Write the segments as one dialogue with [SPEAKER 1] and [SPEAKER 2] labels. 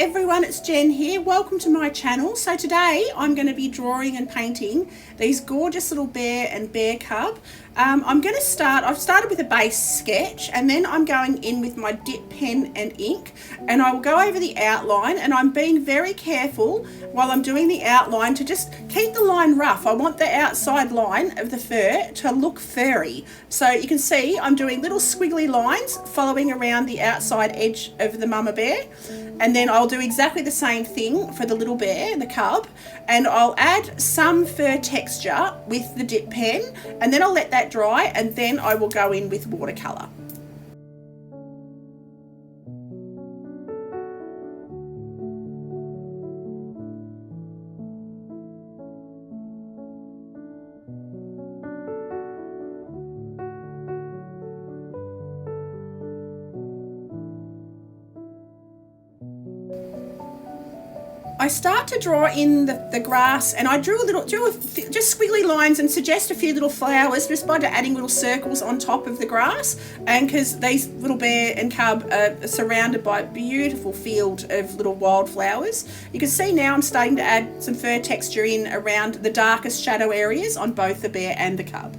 [SPEAKER 1] everyone, it's Jen here. Welcome to my channel. So today I'm going to be drawing and painting these gorgeous little bear and bear cub. I've started with a base sketch, and then I'm going in with my dip pen and ink, and I will go over the outline, and I'm being very careful while I'm doing the outline to just keep the line rough. I want the outside line of the fur to look furry. So you can see I'm doing little squiggly lines following around the outside edge of the mama bear, and then I'll do exactly the same thing for the little bear, the cub, and I'll add some fur texture with the dip pen, and then I'll let that dry, and then I will go in with watercolour. I start to draw in the grass, and I drew just squiggly lines and suggest a few little flowers just by adding little circles on top of the grass, and because these little bear and cub are surrounded by a beautiful field of little wildflowers. You can see now I'm starting to add some fur texture in around the darkest shadow areas on both the bear and the cub.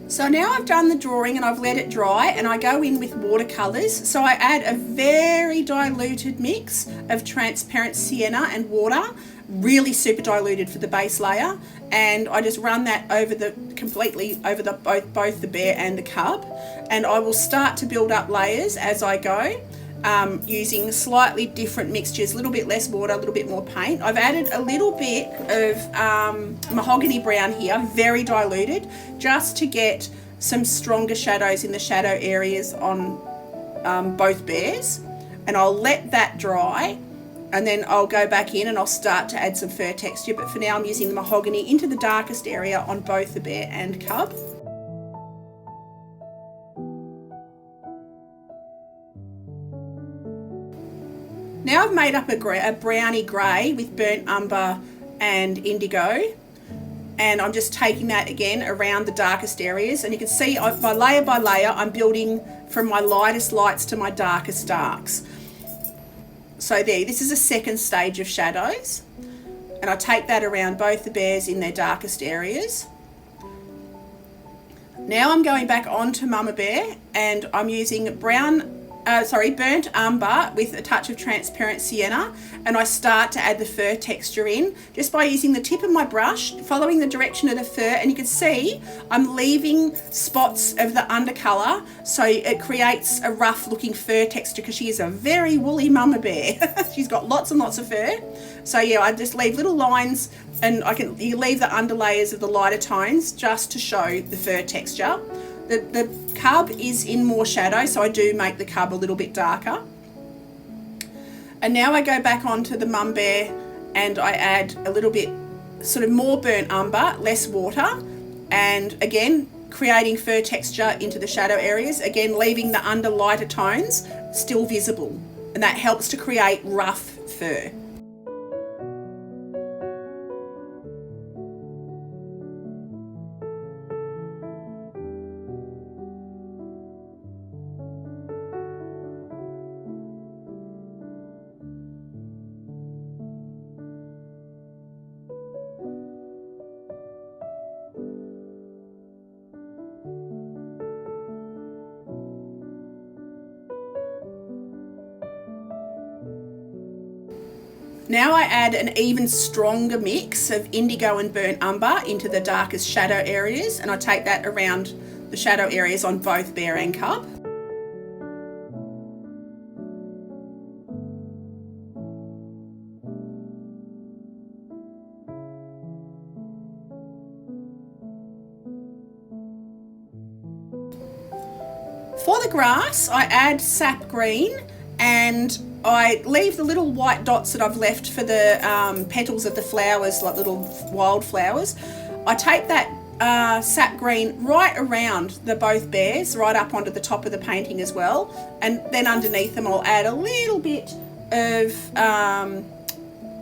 [SPEAKER 1] So now I've done the drawing and I've let it dry, and I go in with watercolours. So I add a very diluted mix of transparent sienna and water, really super diluted for the base layer, and I just run that over both the bear and the cub, and I will start to build up layers as I go. Using slightly different mixtures, a little bit less water, a little bit more paint. I've added a little bit of mahogany brown here, very diluted, just to get some stronger shadows in the shadow areas on both bears. And I'll let that dry, and then I'll go back in and I'll start to add some fur texture. But for now I'm using the mahogany into the darkest area on both the bear and cub. Now I've made up a browny grey with burnt umber and indigo, and I'm just taking that again around the darkest areas, and you can see by layer I'm building from my lightest lights to my darkest darks. So this is a second stage of shadows, and I take that around both the bears in their darkest areas. Now I'm going back onto Mama Bear, and I'm using burnt umber with a touch of transparent sienna, and I start to add the fur texture in just by using the tip of my brush, following the direction of the fur, and you can see I'm leaving spots of the undercolour so it creates a rough looking fur texture, because she is a very woolly mama bear. She's got lots and lots of fur. So yeah, I just leave little lines, and you leave the underlayers of the lighter tones just to show the fur texture. The cub is in more shadow, so I do make the cub a little bit darker. And now I go back onto the mum bear, and I add a little bit sort of more burnt umber, less water, and again creating fur texture into the shadow areas, again leaving the under lighter tones still visible, and that helps to create rough fur. Now I add an even stronger mix of indigo and burnt umber into the darkest shadow areas, and I take that around the shadow areas on both bear and cub. For the grass, I add sap green, and I leave the little white dots that I've left for the petals of the flowers, like little wildflowers. I take that sap green right around the both bears, right up onto the top of the painting as well. And then underneath them I'll add a little bit of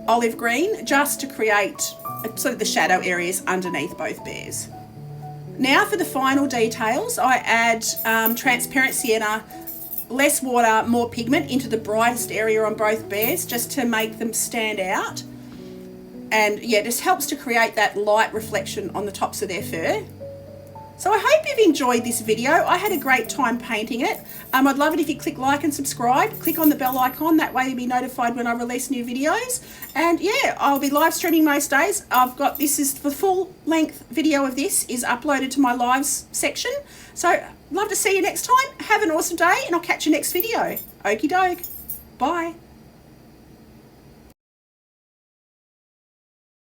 [SPEAKER 1] olive green just to create sort of the shadow areas underneath both bears. Now for the final details, I add transparent sienna, less water, more pigment into the brightest area on both bears just to make them stand out. And yeah, it just helps to create that light reflection on the tops of their fur. So I hope you've enjoyed this video. I had a great time painting it. I'd love it if you click like and subscribe. Click on the bell icon, that way you'll be notified when I release new videos. And yeah, I'll be live streaming most days. This is the full length video of this is uploaded to my lives section. So love to see you next time. Have an awesome day and I'll catch you next video. Okie doke. Bye.